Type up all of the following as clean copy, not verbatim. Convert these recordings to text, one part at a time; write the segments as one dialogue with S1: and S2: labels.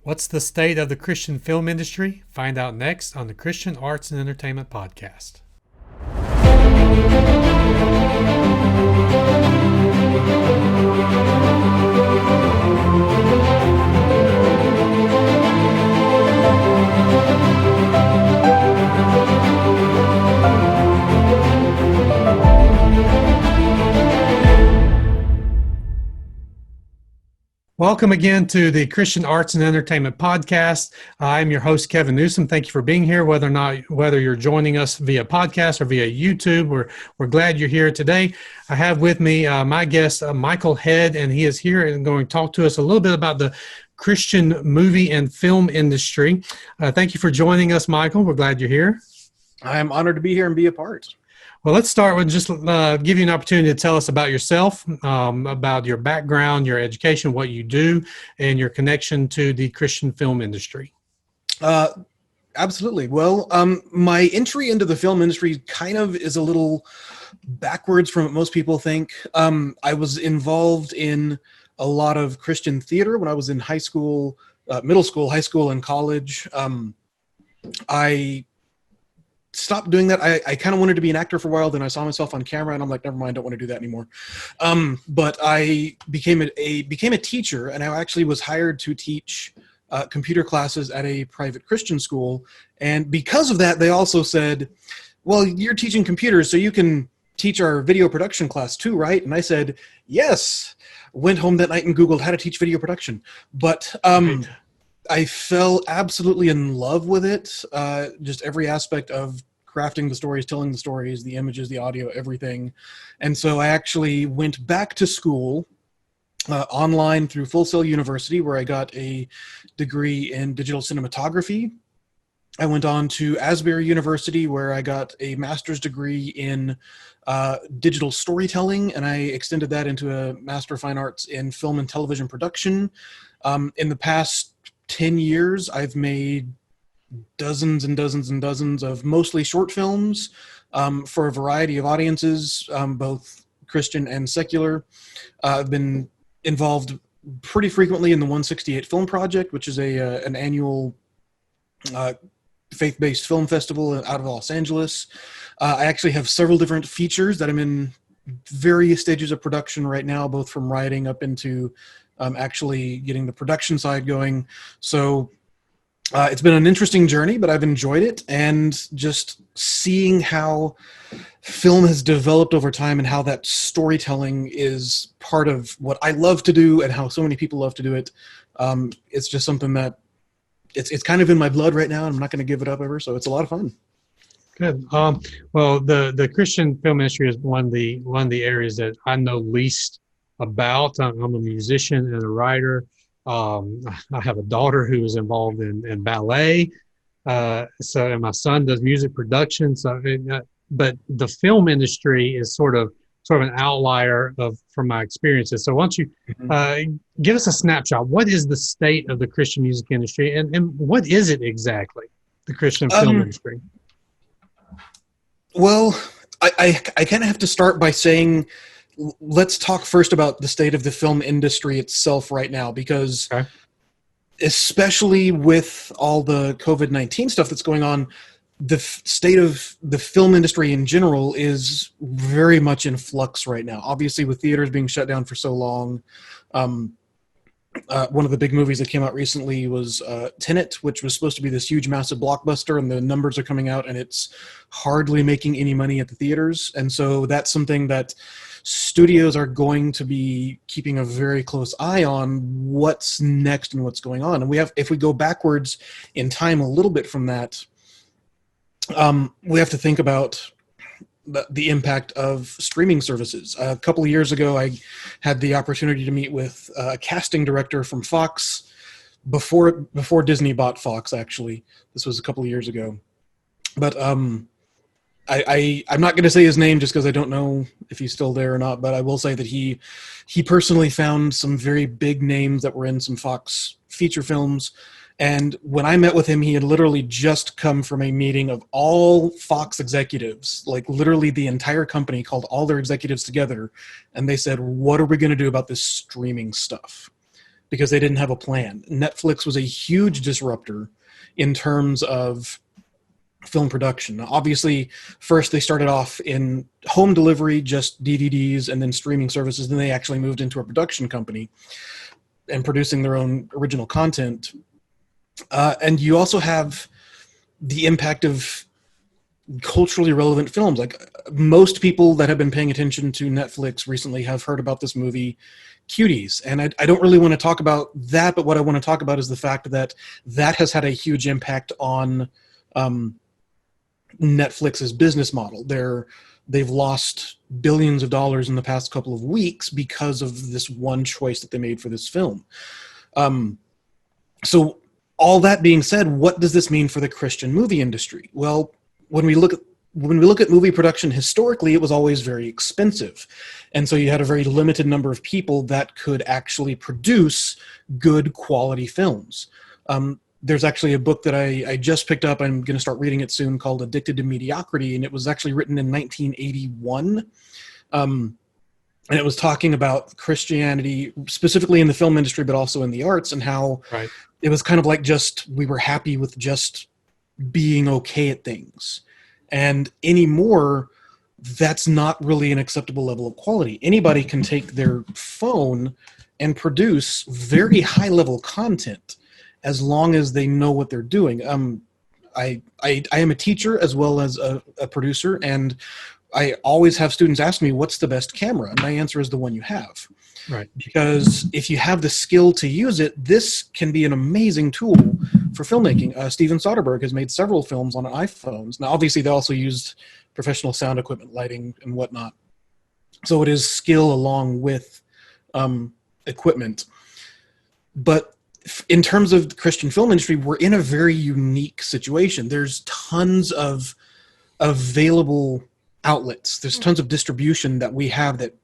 S1: What's the state of the Christian film industry? Find out next on the Christian Arts and Entertainment Podcast. Welcome again to the Christian Arts and Entertainment Podcast. I'm your host, Kevin Newsom. Thank you for being here, whether you're joining us via podcast or via YouTube. We're glad you're here today. I have with me my guest, Michael Head, and he is here and going to talk to us a little bit about the Christian movie and film industry. Thank you for joining us, Michael. We're glad you're here.
S2: I am honored to be here and be a part.
S1: Well, let's start with just give you an opportunity to tell us about yourself, about your background, your education, what you do, and your connection to the Christian film industry.
S2: Absolutely. Well, my entry into the film industry kind of is a little backwards from what most people think. I was involved in a lot of Christian theater when I was in high school, middle school, high school, and college. I stopped doing that. I kind of wanted to be an actor for a while. Then I saw myself on camera, and I'm like, never mind, I don't want to do that anymore. But I became a teacher, and I actually was hired to teach computer classes at a private Christian school. And because of that, they also said, well, you're teaching computers, so you can teach our video production class too, right? And I said, yes. Went home that night and Googled how to teach video production. But right. I fell absolutely in love with it. Just every aspect of crafting the stories, telling the stories, the images, the audio, everything. And so I actually went back to school online through Full Sail University, where I got a degree in digital cinematography. I went on to Asbury University, where I got a master's degree in digital storytelling, and I extended that into a Master of Fine Arts in film and television production. In the past 10 years, I've made dozens and dozens and dozens of mostly short films for a variety of audiences, both Christian and secular. I've been involved pretty frequently in the 168 Film Project, which is an annual faith-based film festival out of Los Angeles. I actually have several different features that I'm in various stages of production right now, both from writing up into actually getting the production side going. So it's been an interesting journey, but I've enjoyed it, and just seeing how film has developed over time and how that storytelling is part of what I love to do and how so many people love to do it. It's just something that it's kind of in my blood right now, and I'm not going to give it up ever. So it's a lot of fun.
S1: Good. Well, the Christian film industry is one of the areas that I know least about. I'm a musician and a writer. I have a daughter who is involved in ballet. And my son does music production. But the film industry is sort of an outlier from my experiences. So why don't you give us a snapshot? What is the state of the Christian music industry, and what is it exactly, the Christian film industry?
S2: Well, I kind of have to start by saying, let's talk first about the state of the film industry itself right now, because especially with all the COVID-19 stuff that's going on, the state of the film industry in general is very much in flux right now. Obviously, with theaters being shut down for so long, one of the big movies that came out recently was Tenet, which was supposed to be this huge, massive blockbuster, and the numbers are coming out, and it's hardly making any money at the theaters. And so that's something that studios are going to be keeping a very close eye on, what's next and what's going on. And if we go backwards in time a little bit from that, we have to think about the impact of streaming services. A couple of years ago, I had the opportunity to meet with a casting director from Fox before Disney bought Fox, actually. This was a couple of years ago. But I'm not going to say his name just because I don't know if he's still there or not, but I will say that he personally found some very big names that were in some Fox feature films. And when I met with him, he had literally just come from a meeting of all Fox executives, like literally the entire company called all their executives together. And they said, what are we going to do about this streaming stuff? because they didn't have a plan. Netflix was a huge disruptor in terms of film production. Obviously, first they started off in home delivery, just DVDs, and then streaming services. Then they actually moved into a production company and producing their own original content. And you also have the impact of culturally relevant films. Like most people that have been paying attention to Netflix recently have heard about this movie, Cuties. And I don't really want to talk about that, but what I want to talk about is the fact that that has had a huge impact on Netflix's business model. They've lost billions of dollars in the past couple of weeks because of this one choice that they made for this film. So all that being said, what does this mean for the Christian movie industry? Well, when we look at movie production historically, it was always very expensive. And so you had a very limited number of people that could actually produce good quality films. There's actually a book that I just picked up. I'm going to start reading it soon, called Addicted to Mediocrity. And it was actually written in 1981. And it was talking about Christianity, specifically in the film industry, but also in the arts, and how it was kind of like we were happy with just being okay at things. And anymore, that's not really an acceptable level of quality. Anybody can take their phone and produce very high level content as long as they know what they're doing. I am a teacher as well as a producer, and I always have students ask me, what's the best camera? And my answer is the one you have.
S1: Right.
S2: Because if you have the skill to use it, this can be an amazing tool for filmmaking. Steven Soderbergh has made several films on iPhones. Now, obviously, they also used professional sound equipment, lighting, and whatnot. So it is skill along with equipment. But in terms of the Christian film industry, we're in a very unique situation. There's tons of available outlets. There's tons of distribution that we have that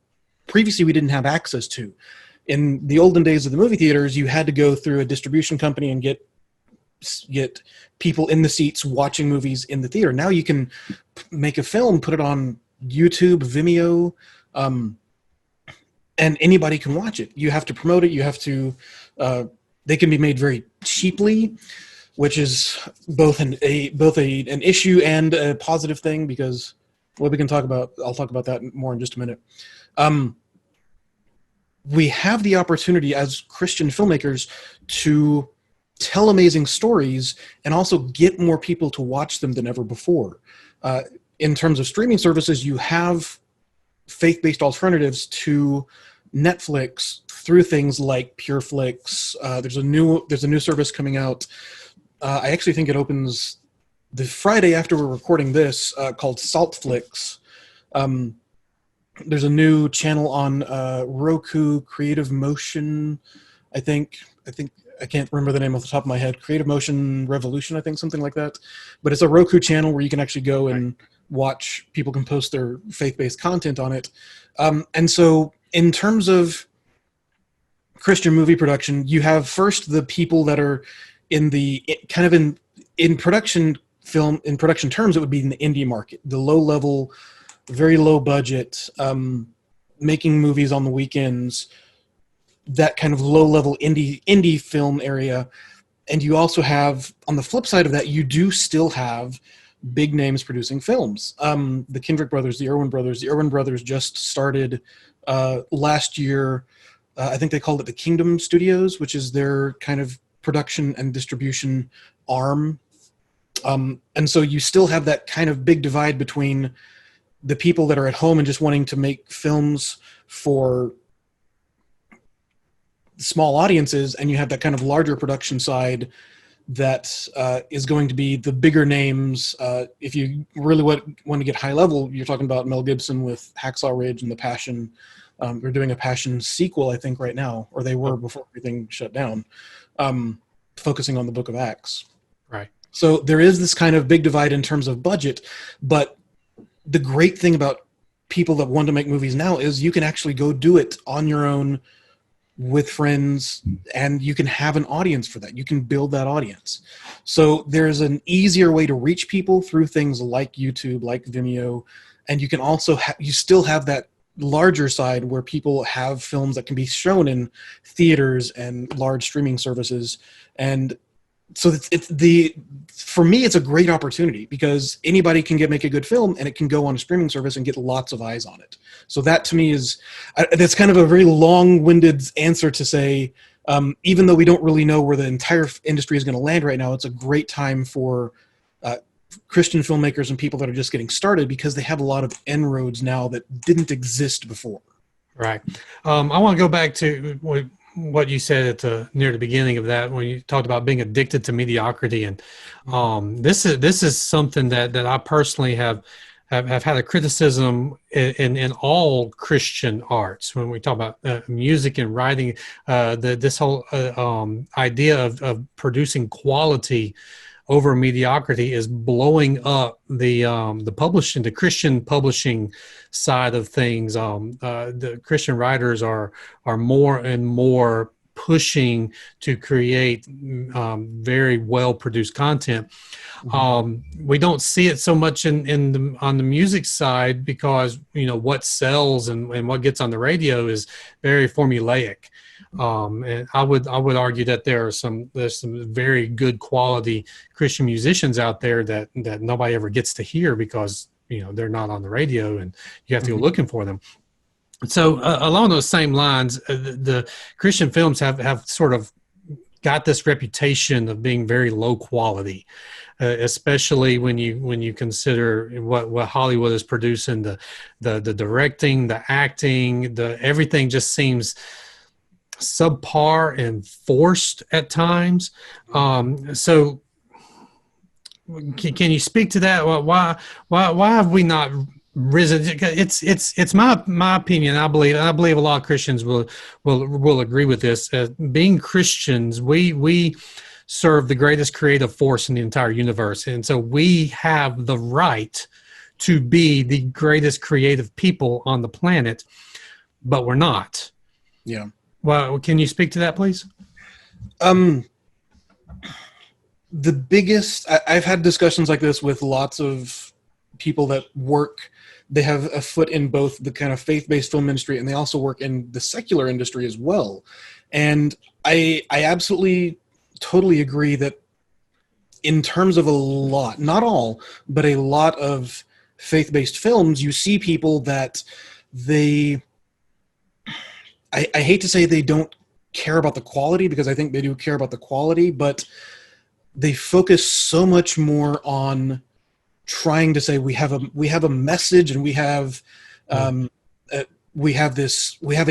S2: previously we didn't have access to. In the olden days of the movie theaters, you had to go through a distribution company and get people in the seats watching movies in the theater. Now you can make a film, put it on YouTube, Vimeo, and anybody can watch it. You have to promote it. You have to, they can be made very cheaply, which is both an issue and a positive thing, because what we can talk about, I'll talk about that more in just a minute. We have the opportunity as Christian filmmakers to tell amazing stories and also get more people to watch them than ever before. In terms of streaming services, you have faith-based alternatives to Netflix through things like PureFlix. There's a new service coming out. I actually think it opens the Friday after we're recording this, called Saltflix. There's a new channel on Roku, Creative Motion. I think I can't remember the name off the top of my head. Creative Motion Revolution, I think, something like that. But it's a Roku channel where you can actually go and watch. People can post their faith-based content on it. And so, in terms of Christian movie production, you have first the people that are in production film, in production terms, it would be in the indie market, the low level, very low budget, making movies on the weekends, that kind of low level indie film area. And you also have, on the flip side of that, you do still have big names producing films. The Kendrick brothers, the Irwin brothers just started last year. I think they called it the Kingdom Studios, which is their kind of production and distribution arm. And so you still have that kind of big divide between the people that are at home and just wanting to make films for small audiences, and you have that kind of larger production side that is going to be the bigger names. If you really want to get high level, you're talking about Mel Gibson with Hacksaw Ridge and The Passion. They're doing a Passion sequel, I think, right now, or they were before everything shut down, focusing on the Book of Acts.
S1: Right.
S2: So there is this kind of big divide in terms of budget, but the great thing about people that want to make movies now is you can actually go do it on your own with friends, and you can have an audience for that. You can build that audience. So there's an easier way to reach people through things like YouTube, like Vimeo, and you can also you still have that larger side where people have films that can be shown in theaters and large streaming services. And so for me, it's a great opportunity because anybody can make a good film and it can go on a streaming service and get lots of eyes on it. So that to me that's kind of a very long-winded answer to say, even though we don't really know where the entire industry is going to land right now, it's a great time for Christian filmmakers and people that are just getting started because they have a lot of inroads now that didn't exist before.
S1: Right. I want to go back to what you said at near the beginning of that when you talked about being addicted to mediocrity, and this is something that I personally have had a criticism in all Christian arts when we talk about music and writing. This whole idea of producing quality over mediocrity is blowing up the Christian publishing side of things. The Christian writers are more and more pushing to create very well produced content. We don't see it so much on the music side because what sells and what gets on the radio is very formulaic. And I would argue that there's some very good quality Christian musicians out there that nobody ever gets to hear because they're not on the radio and you have to go looking for them. So along those same lines, the Christian films have sort of got this reputation of being very low quality, especially when you consider what Hollywood is producing, the directing, the acting, everything just seems subpar and forced at times. So can you speak to that? Why have we not risen? It's my opinion. I believe a lot of Christians will agree with this. Being Christians, we serve the greatest creative force in the entire universe, and so we have the right to be the greatest creative people on the planet, but we're not.
S2: Yeah.
S1: Well, can you speak to that, please?
S2: The biggest, I've had discussions like this with lots of people that work. They have a foot in both the kind of faith-based film industry and they also work in the secular industry as well. And I absolutely, totally agree that in terms of a lot, not all, but a lot of faith-based films, you see people that I hate to say they don't care about the quality because I think they do care about the quality, but they focus so much more on trying to say we have a message and we have a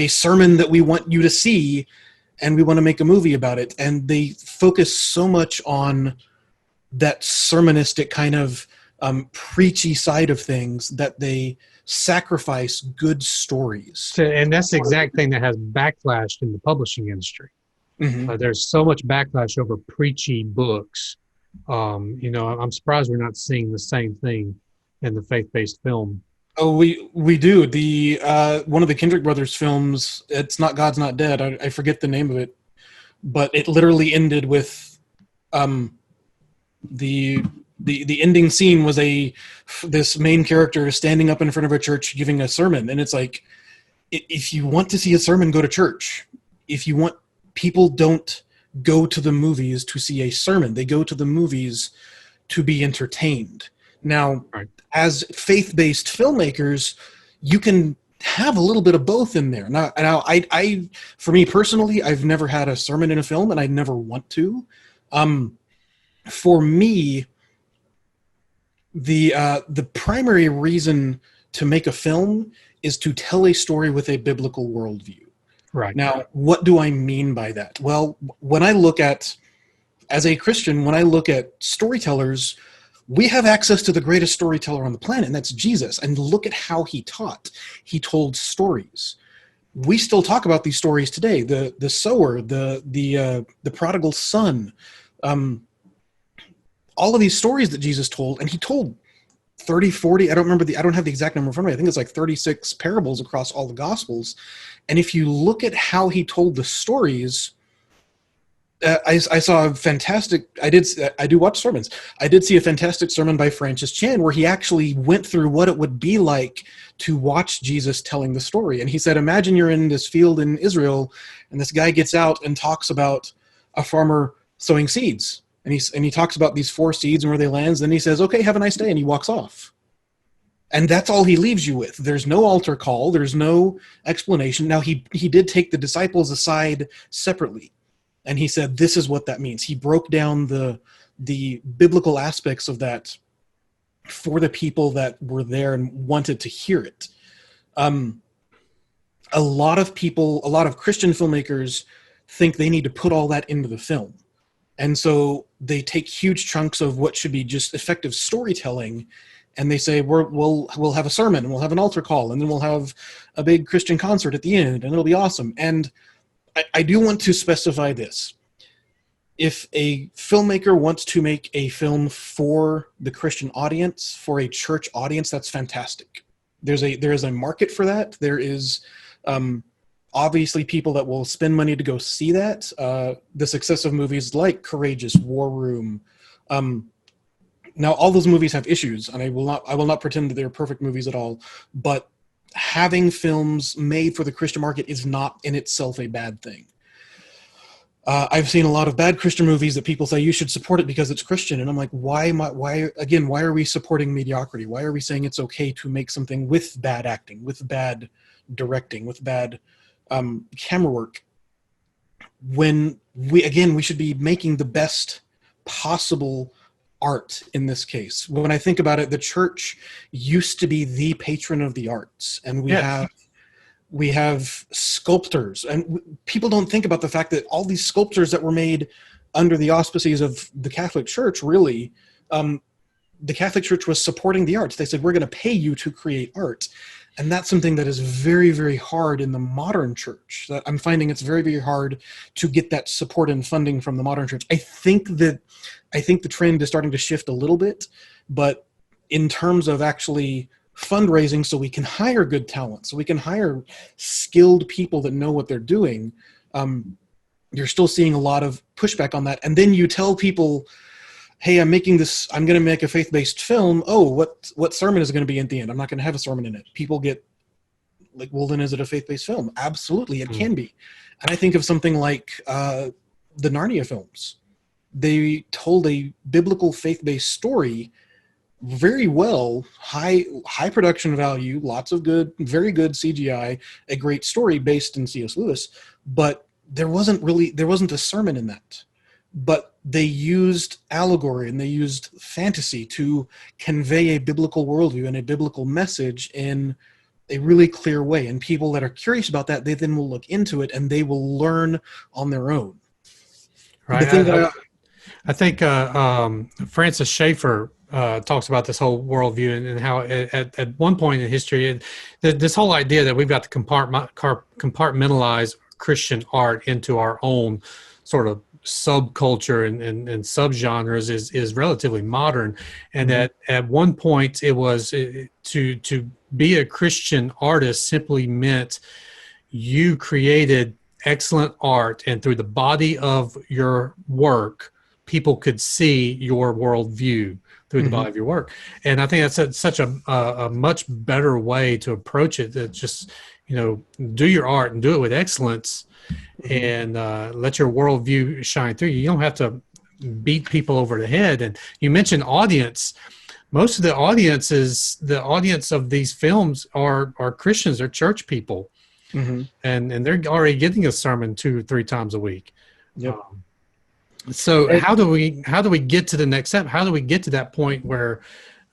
S2: sermon that we want you to see and we want to make a movie about it, and they focus so much on that sermonistic kind of preachy side of things that they sacrifice good stories.
S1: And that's the exact thing that has backlashed in the publishing industry. There's so much backlash over preachy books. I'm surprised we're not seeing the same thing in the faith-based film.
S2: Oh, we do. The one of the Kendrick brothers films, it's not God's Not Dead. I forget the name of it, but it literally ended with the ending scene was this main character standing up in front of a church giving a sermon, and it's like, if you want to see a sermon, go to church. If you want, people don't go to the movies to see a sermon; they go to the movies to be entertained. Now, right. As faith-based filmmakers, you can have a little bit of both in there. Now, I for me personally, I've never had a sermon in a film, and I never want to. For me, the primary reason to make a film is to tell a story with a biblical worldview.
S1: Right.
S2: Now, what do I mean by that? Well, as a Christian, when I look at storytellers, we have access to the greatest storyteller on the planet, and that's Jesus. And look at how he taught. He told stories. We still talk about these stories today. The sower, the prodigal son, all of these stories that Jesus told, and he told 30, 40, I don't have the exact number in front of me. I think it's like 36 parables across all the Gospels. And if you look at how he told the stories, I saw a fantastic. I do watch sermons. I did see a fantastic sermon by Francis Chan where he actually went through what it would be like to watch Jesus telling the story. And he said, imagine you're in this field in Israel, and this guy gets out and talks about a farmer sowing seeds, and he talks about these 4 seeds and where they land. Then he says, "Okay, have a nice day," and he walks off. And that's all he leaves you with. There's no altar call. There's no explanation. Now he did take the disciples aside separately. And he said, this is what that means. He broke down the biblical aspects of that for the people that were there and wanted to hear it. A lot of Christian filmmakers think they need to put all that into the film. And so they take huge chunks of what should be just effective storytelling, and they say, we'll have a sermon, and we'll have an altar call, and then we'll have a big Christian concert at the end, and it'll be awesome. And I do want to specify this. If a filmmaker wants to make a film for the Christian audience, for a church audience, that's fantastic. There is a market for that. There is obviously people that will spend money to go see that. The success of movies like Courageous, War Room. Now, all those movies have issues, and I will not pretend that they're perfect movies at all, but having films made for the Christian market is not in itself a bad thing. I've seen a lot of bad Christian movies that people say you should support it because it's Christian, and I'm like, why are we supporting mediocrity? Why are we saying it's okay to make something with bad acting, with bad directing, with bad camera work, when we should be making the best possible art in this case? When I think about it, the church used to be the patron of the arts, and we have sculptors, and people don't think about the fact that all these sculptures that were made under the auspices of the Catholic Church, really, the Catholic Church was supporting the arts. They said, we're going to pay you to create art. And that's something that is very, very hard in the modern church. That I'm finding it's very, very hard to get that support and funding from the modern church. I think the trend is starting to shift a little bit, but in terms of actually fundraising so we can hire good talent, so we can hire skilled people that know what they're doing, you're still seeing a lot of pushback on that. And then you tell people, hey, I'm going to make a faith-based film. Oh, what sermon is it going to be at the end? I'm not going to have a sermon in it. People get like, well, then is it a faith-based film? Absolutely, it can be. And I think of something like the Narnia films. They told a biblical faith-based story very well, high production value, lots of very good CGI, a great story based in C.S. Lewis, but there wasn't a sermon in that. But they used allegory and they used fantasy to convey a biblical worldview and a biblical message in a really clear way. And people that are curious about that, they then will look into it and they will learn on their own.
S1: Right. I think Francis Schaeffer talks about this whole worldview and how at one point in history, this whole idea that we've got to compartmentalize Christian art into our own sort of subculture and subgenres is relatively modern. And at one point it was to be a Christian artist simply meant you created excellent art, and through the body of your work, people could see your worldview through the body of your work. And I think that's such a much better way to approach it. That just, do your art and do it with excellence, and let your worldview shine through. You don't have to beat people over the head. And you mentioned audience. Most of the audience of these films are Christians, they're church people. And they're already getting a sermon 2 or 3 times a week.
S2: Yep.
S1: So how do we get to the next step? How do we get to that point where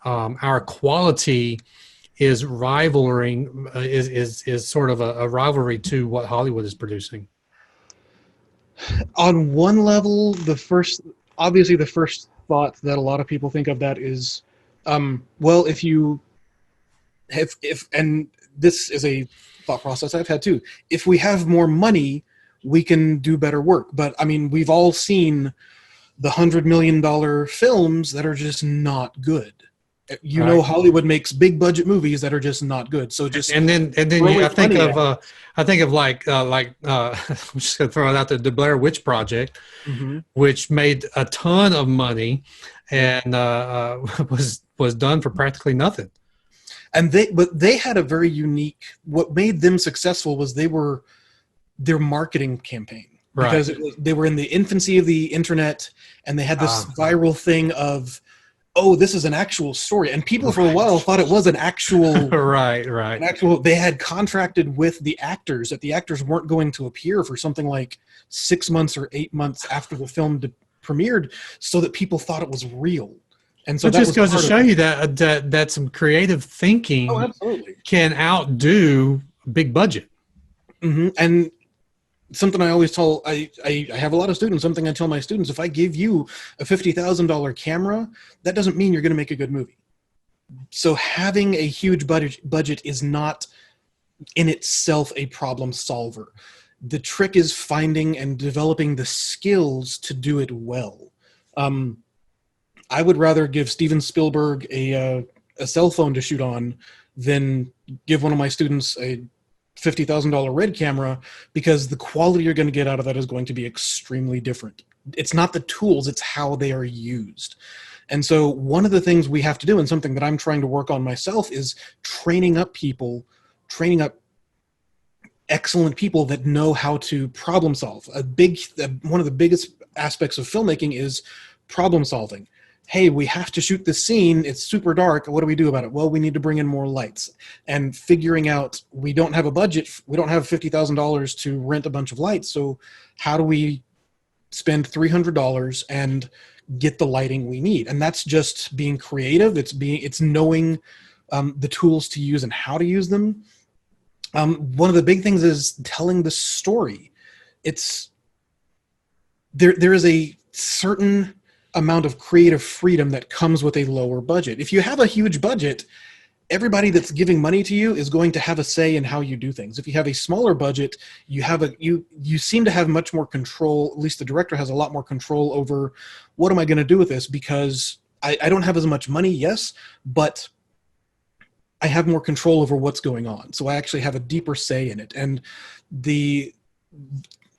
S1: our quality is rivaling is sort of a rivalry to what Hollywood is producing?
S2: On one level, the first thought that a lot of people think of that is, well, and this is a thought process I've had too. If we have more money, we can do better work. But I mean, we've all seen the $100 million films that are just not good. You know,
S1: Right.
S2: Hollywood makes big budget movies that are just not good. So just
S1: And then
S2: throw
S1: I
S2: its
S1: think
S2: money
S1: of
S2: at it.
S1: I'm just gonna throw it out there, the Blair Witch Project,
S2: Hmm.
S1: which made a ton of money
S2: Yeah.
S1: and was done for practically nothing.
S2: And they had a very unique, what made them successful was their marketing campaign,
S1: Right.
S2: because they were in the infancy of the internet, and they had this viral thing of, oh, this is an actual story. And people for a
S1: Right.
S2: while thought it was
S1: Right.
S2: an
S1: Right.
S2: actual, they had contracted with the actors that the actors weren't going to appear for something like 6 months or 8 months after the film premiered, so that people thought it was real. And so
S1: It
S2: that
S1: just
S2: was
S1: goes to
S2: part of
S1: show
S2: it.
S1: you that some creative
S2: Oh,
S1: thinking
S2: absolutely.
S1: can outdo big budget.
S2: And something I always tell, I have a lot of students, something I tell my students: if I give you a $50,000 camera, that doesn't mean you're going to make a good movie. So having a huge budget is not in itself a problem solver. The trick is finding and developing the skills to do it well. Um, I would rather give Steven Spielberg a cell phone to shoot on than give one of my students a $50,000 red camera, because the quality you're going to get out of that is going to be extremely different. It's not the tools, it's how they are used. And so one of the things we have to do, and something that I'm trying to work on myself, is training up people, training up excellent people that know how to problem solve. One of the biggest aspects of filmmaking is problem solving. Hey, we have to shoot this scene. It's super dark. What do we do about it? Well, we need to bring in more lights. And figuring out, we don't have a budget. We don't have $50,000 to rent a bunch of lights. So how do we spend $300 and get the lighting we need? And that's just being creative. It's knowing the tools to use and how to use them. One of the big things is telling the story. It's there is a certain amount of creative freedom that comes with a lower budget. If you have a huge budget, everybody that's giving money to you is going to have a say in how you do things. If you have a smaller budget, you seem to have much more control. At least the director has a lot more control over, what am I going to do with this? Because I don't have as much money, yes, but I have more control over what's going on. So I actually have a deeper say in it. And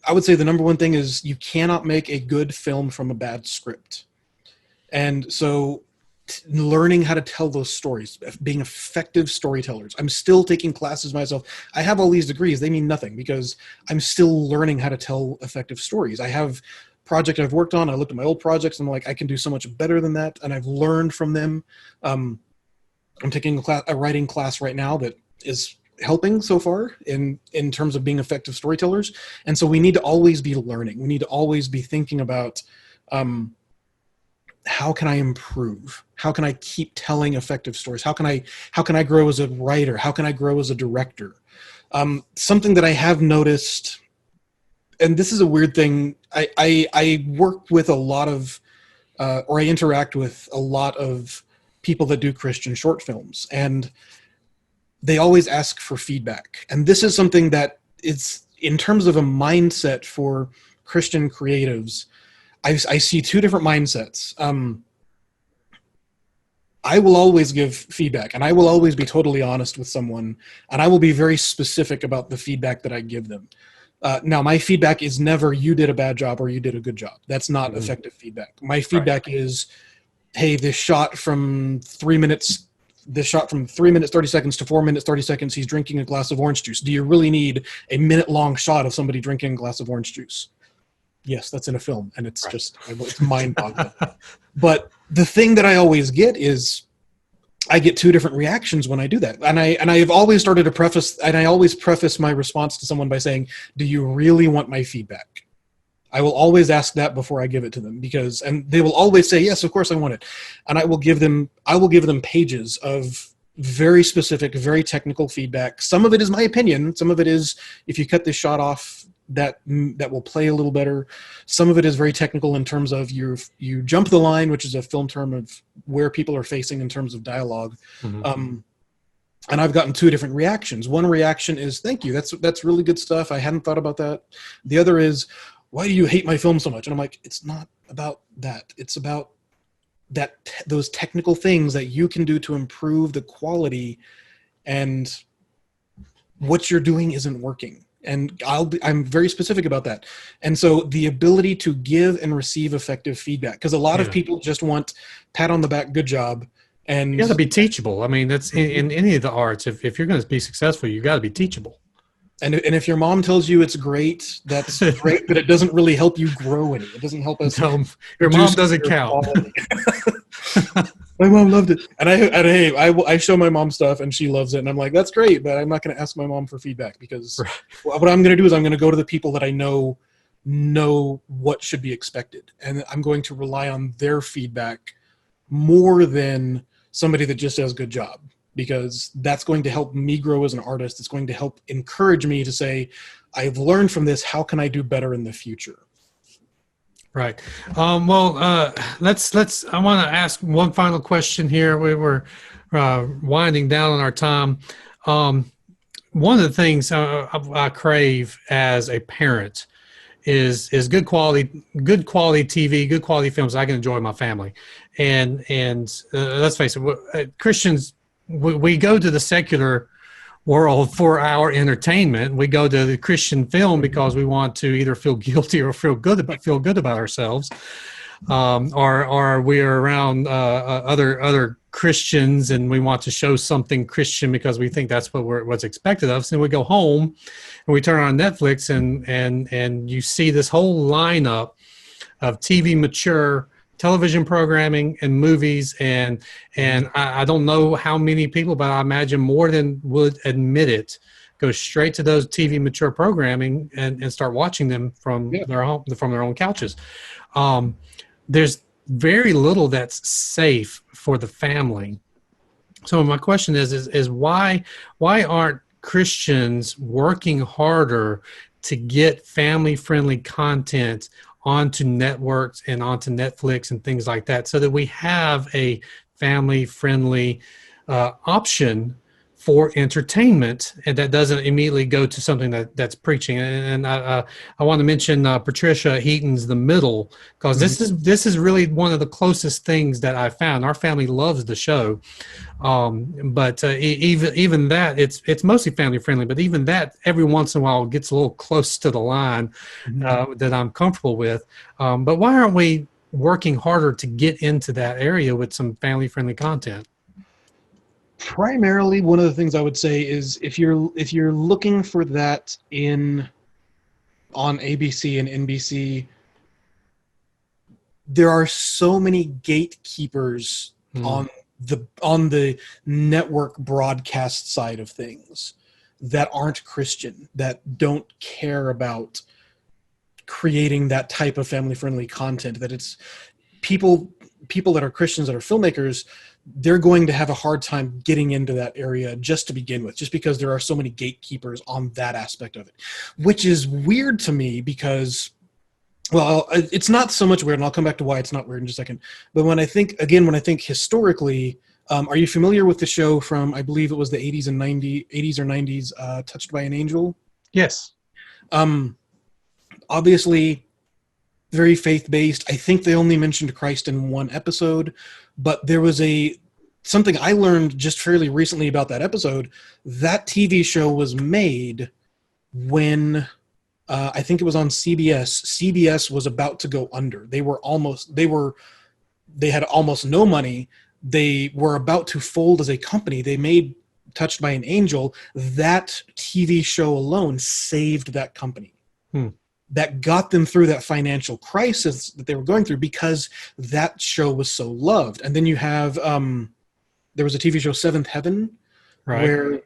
S2: I would say the number one thing is, you cannot make a good film from a bad script. And so learning how to tell those stories, being effective storytellers. I'm still taking classes myself. I have all these degrees. They mean nothing, because I'm still learning how to tell effective stories. I have project I've worked on. I looked at my old projects and I'm like, I can do so much better than that. And I've learned from them. I'm taking a writing class right now that is helping so far in terms of being effective storytellers. And so we need to always be learning. We need to always be thinking about, how can I improve? How can I keep telling effective stories? How can I grow as a writer? How can I grow as a director? Something that I have noticed, and this is a weird thing, I work with a lot of, or I interact with a lot of people that do Christian short films, and they always ask for feedback. And this is something that is, in terms of a mindset for Christian creatives, I see two different mindsets. I will always give feedback, and I will always be totally honest with someone, and I will be very specific about the feedback that I give them. Now, my feedback is never, you did a bad job or you did a good job. That's not effective feedback. My feedback is, hey, this shot from 3 minutes 30 seconds to 4 minutes 30 seconds, he's drinking a glass of orange juice. Do you really need a minute-long shot of somebody drinking a glass of orange juice? Yes, that's in a film, and it's just, it's mind-boggling. But the thing that I always get is, I get two different reactions when I do that. And I have always started to preface, and I always preface my response to someone by saying, do you really want my feedback? I will always ask that before I give it to them, because, and they will always say, yes, of course I want it. And I will give them pages of very specific, very technical feedback. Some of it is my opinion. Some of it is, if you cut this shot off, that will play a little better. Some of it is very technical in terms of you jump the line, which is a film term of where people are facing in terms of dialogue. And I've gotten two different reactions. One reaction is, thank you, that's really good stuff. I hadn't thought about that. The other is, why do you hate my film so much? And I'm like, it's not about that. It's about those technical things that you can do to improve the quality, and what you're doing isn't working. And I'm very specific about that. And so the ability to give and receive effective feedback, because a lot of people just want pat on the back, good job. And
S1: you got to be teachable. I mean, that's in any of the arts. If you're going to be successful, you got to be teachable.
S2: And if your mom tells you it's great, that's great, but it doesn't really help you grow any. It doesn't help us.
S1: No, your mom doesn't count.
S2: My mom loved it, and I show my mom stuff, and she loves it, and I'm like, that's great, but I'm not going to ask my mom for feedback, because what I'm going to do is I'm going to go to the people that I know what should be expected, and I'm going to rely on their feedback more than somebody that just does a good job, because that's going to help me grow as an artist. It's going to help encourage me to say, I've learned from this. How can I do better in the future?
S1: Right. Let's. I want to ask one final question here. We were winding down on our time. One of the things I crave as a parent is good quality TV, good quality films I can enjoy with my family. And let's face it, Christians, we go to the secular world for our entertainment. We go to the Christian film because we want to either feel guilty or feel good about ourselves, or we are around other Christians and we want to show something Christian because we think that's what's expected of us. And we go home and we turn on Netflix and you see this whole lineup of TV mature television programming and movies, and I don't know how many people, but I imagine more than would admit it, go straight to those TV mature programming and start watching them from their home, from their own couches. There's very little that's safe for the family. So my question is why aren't Christians working harder to get family-friendly content onto networks and onto Netflix and things like that, so that we have a family-friendly option for entertainment, and that doesn't immediately go to something that's preaching? And I want to mention Patricia Heaton's The Middle, because this is really one of the closest things that I found. Our family loves the show, but even that, it's mostly family friendly. But even that, every once in a while, gets a little close to the line that I'm comfortable with. But why aren't we working harder to get into that area with some family friendly content?
S2: Primarily, one of the things I would say is if you're looking for that on ABC and NBC, there are so many gatekeepers on the network broadcast side of things that aren't Christian, that don't care about creating that type of family-friendly content. That it's people that are Christians, that are filmmakers, they're going to have a hard time getting into that area just to begin with, just because there are so many gatekeepers on that aspect of it, which is weird to me because, well, it's not so much weird, and I'll come back to why it's not weird in just a second. But when I think historically, are you familiar with the show from, I believe it was the 80s or 90s, Touched by an Angel?
S1: Yes.
S2: Obviously, very faith-based. I think they only mentioned Christ in one episode, but there was something I learned just fairly recently about that episode. That TV show was made when I think it was on CBS. CBS was about to go under. They had almost no money. They were about to fold as a company. They made Touched by an Angel. That TV show alone saved that company. That got them through that financial crisis that they were going through, because that show was so loved. And then you have, there was a TV show, Seventh Heaven, where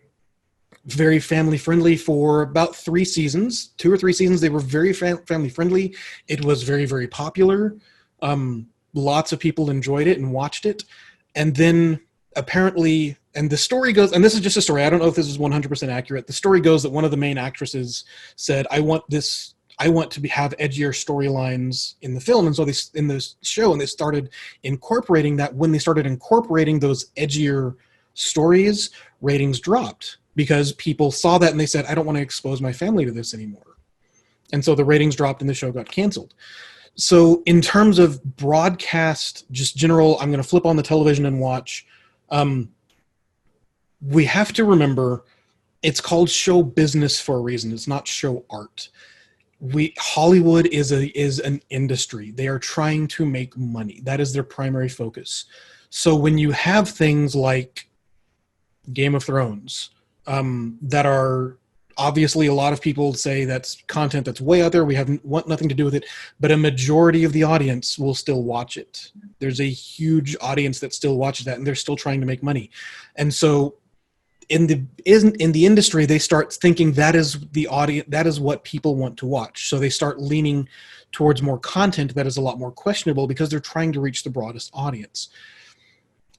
S2: very family friendly for about 3 seasons, 2 or 3 seasons. They were very family friendly. It was very, very popular. Lots of people enjoyed it and watched it. And then apparently, and the story goes, and this is just a story, I don't know if this is 100% accurate. The story goes that one of the main actresses said, I want to have edgier storylines in the film. And so in this show, and they started incorporating that. When they started incorporating those edgier stories, ratings dropped because people saw that and they said, I don't want to expose my family to this anymore. And so the ratings dropped and the show got canceled. So in terms of broadcast, just general, I'm going to flip on the television and watch. We have to remember it's called show business for a reason. It's not show art. Hollywood is an industry. They are trying to make money. That is their primary focus. So when you have things like Game of Thrones, that are obviously a lot of people say that's content that's way out there. We want nothing to do with it, but a majority of the audience will still watch it. There's a huge audience that still watches that, and they're still trying to make money. And so in the industry, they start thinking that is the audience, that is what people want to watch. So they start leaning towards more content that is a lot more questionable because they're trying to reach the broadest audience.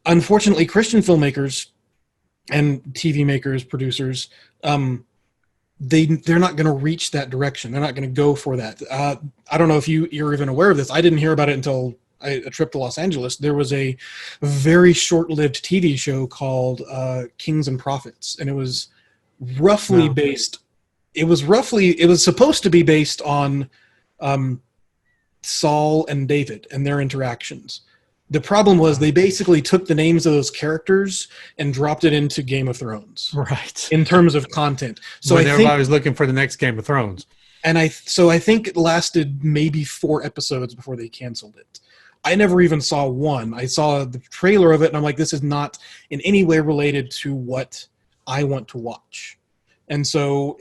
S2: Unfortunately, Christian filmmakers and TV makers, producers, they're not going to reach that direction. They're not going to go for that. I don't know if you're even aware of this. I didn't hear about it until a trip to Los Angeles. There was a very short-lived TV show called Kings and Prophets, and it was roughly based. It was supposed to be based on Saul and David and their interactions. The problem was they basically took the names of those characters and dropped it into Game of Thrones.
S1: Right.
S2: In terms of content. So
S1: when everybody was looking for the next Game of Thrones.
S2: And I think it lasted maybe 4 episodes before they canceled it. I never even saw one. I saw the trailer of it, and I'm like, this is not in any way related to what I want to watch. And so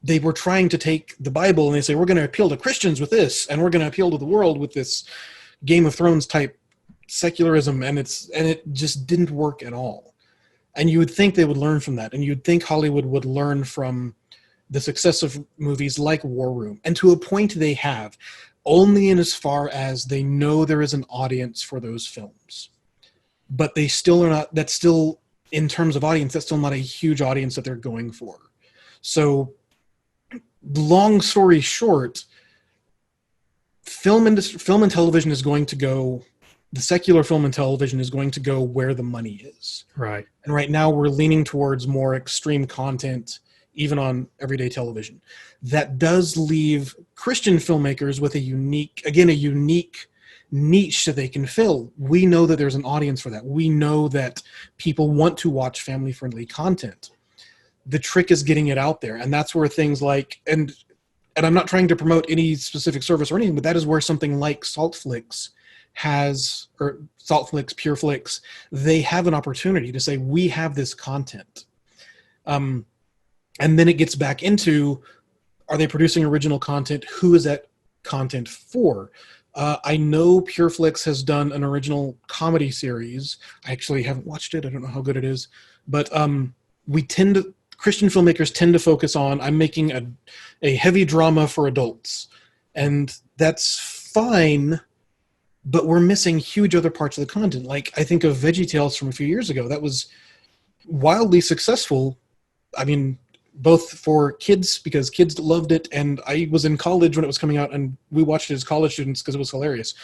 S2: they were trying to take the Bible, and they say, we're going to appeal to Christians with this, and we're going to appeal to the world with this Game of Thrones type secularism, and it just didn't work at all. And you would think they would learn from that, and you'd think Hollywood would learn from the success of movies like War Room, and to a point they have, only in as far as they know there is an audience for those films. But they still are not, that's still, in terms of audience, that's still not a huge audience that they're going for. So, long story short, film and television is going to go, the secular film and television is going to go where the money is.
S1: Right.
S2: And right now we're leaning towards more extreme content, even on everyday television. That does leave Christian filmmakers with a unique niche that they can fill. We know that there's an audience for that. We know that people want to watch family-friendly content. The trick is getting it out there. And that's where things like, and I'm not trying to promote any specific service or anything, but that is where something like Saltflix has, or Saltflix, PureFlix, they have an opportunity to say, we have this content. And then it gets back into, are they producing original content? Who is that content for? I know PureFlix has done an original comedy series. I actually haven't watched it. I don't know how good it is. But Christian filmmakers tend to focus on, I'm making a heavy drama for adults. And that's fine, but we're missing huge other parts of the content. Like, I think of VeggieTales from a few years ago. That was wildly successful. I mean, both for kids, because kids loved it, and I was in college when it was coming out, and we watched it as college students because it was hilarious.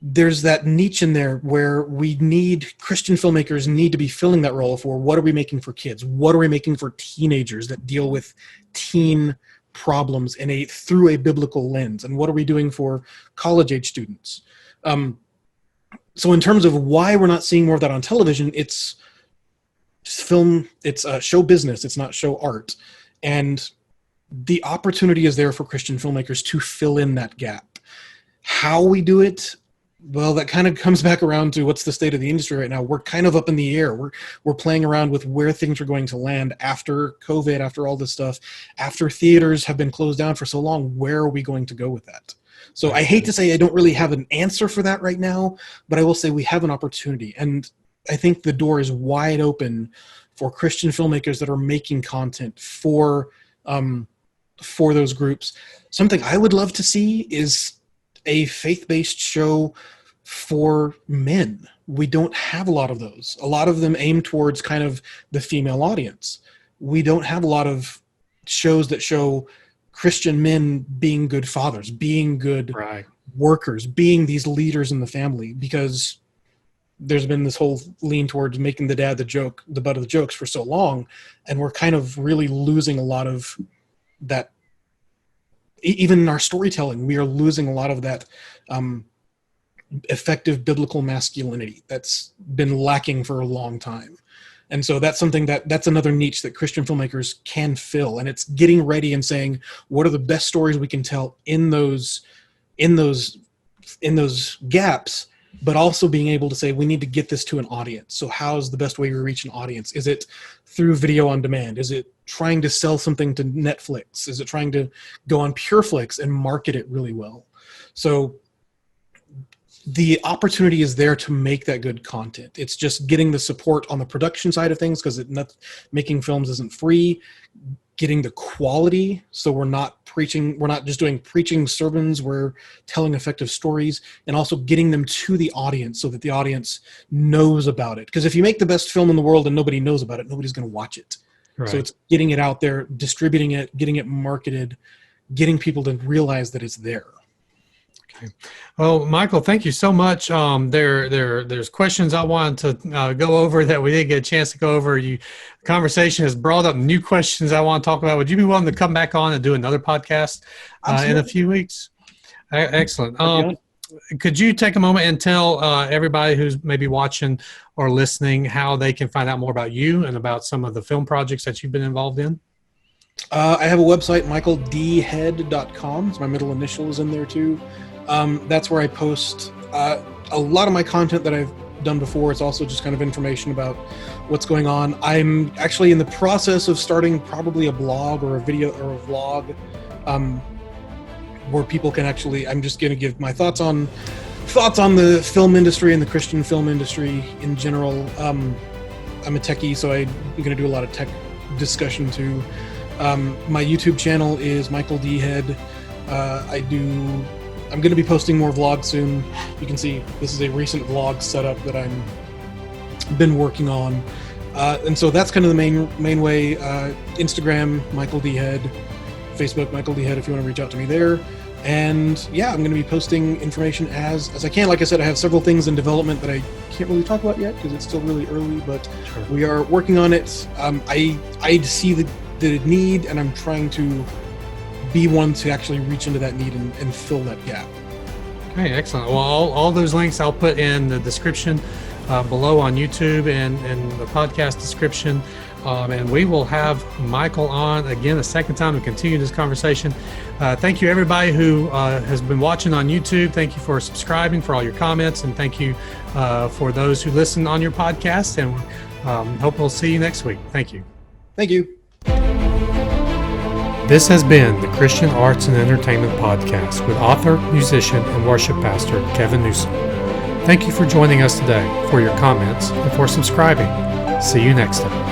S2: There's that niche in there where Christian filmmakers need to be filling that role for, what are we making for kids? What are we making for teenagers that deal with teen problems through a biblical lens? And what are we doing for college-age students? So in terms of why we're not seeing more of that on television, it's film, it's show business, it's not show art. And the opportunity is there for Christian filmmakers to fill in that gap. How we do it, well, that kind of comes back around to what's the state of the industry right now. We're kind of up in the air. We're playing around with where things are going to land after COVID, after all this stuff, after theaters have been closed down for so long. Where are we going to go with that? So I hate to say I don't really have an answer for that right now, but I will say we have an opportunity. And I think the door is wide open for Christian filmmakers that are making content for those groups. Something I would love to see is a faith-based show for men. We don't have a lot of those. A lot of them aim towards kind of the female audience. We don't have a lot of shows that show Christian men being good fathers, being good workers, being these leaders in the family, because there's been this whole lean towards making the dad the butt of the jokes for so long, and we're kind of really losing a lot of that even in our storytelling, we are losing a lot of that effective biblical masculinity that's been lacking for a long time. And so that's something that's another niche that Christian filmmakers can fill. And it's getting ready and saying, what are the best stories we can tell in those gaps, but also being able to say, we need to get this to an audience. So how's the best way we reach an audience? Is it through video on demand? Is it trying to sell something to Netflix? Is it trying to go on PureFlix and market it really well? So the opportunity is there to make that good content. It's just getting the support on the production side of things, because making films isn't free. Getting the quality, so we're not just doing preaching sermons, we're telling effective stories, and also getting them to the audience so that the audience knows about it. Because if you make the best film in the world and nobody knows about it, nobody's going to watch it. Right. So it's getting it out there, distributing it, getting it marketed, getting people to realize that it's there.
S1: Okay. Well, Michael, thank you so much. There's questions I wanted to go over that we didn't get a chance to go over. Conversation has brought up new questions I want to talk about. Would you be willing to come back on and do another podcast in a few weeks? Excellent. Could you take a moment and tell everybody who's maybe watching or listening how they can find out more about you and about some of the film projects that you've been involved in?
S2: I have a website, michaeldhead.com. So my middle initial is in there too. That's where I post a lot of my content that I've done before. It's also just kind of information about what's going on. I'm actually in the process of starting probably a blog or a video or a vlog where people can actually, I'm just going to give my thoughts on the film industry and the Christian film industry in general. I'm a techie, so I'm going to do a lot of tech discussion too. My YouTube channel is Michael D. Head. I'm going to be posting more vlogs soon. You can see this is a recent vlog setup that I've been working on. And so that's kind of the main way. Instagram, Michael D. Head. Facebook, Michael D. Head, if you want to reach out to me there. And yeah, I'm going to be posting information as I can. Like I said, I have several things in development that I can't really talk about yet because it's still really early, but sure, we are working on it. I see the need, and I'm trying to be one to actually reach into that need and fill that gap.
S1: Okay, excellent. Well, all those links I'll put in the description below on YouTube and the podcast description. And we will have Michael on again a second time to continue this conversation. Thank you, everybody who has been watching on YouTube. Thank you for subscribing, for all your comments, and thank you for those who listen on your podcast. And hope we'll see you next week. Thank you.
S2: Thank you.
S1: This has been the Christian Arts and Entertainment Podcast with author, musician, and worship pastor Kevin Newsom. Thank you for joining us today, for your comments, and for subscribing. See you next time.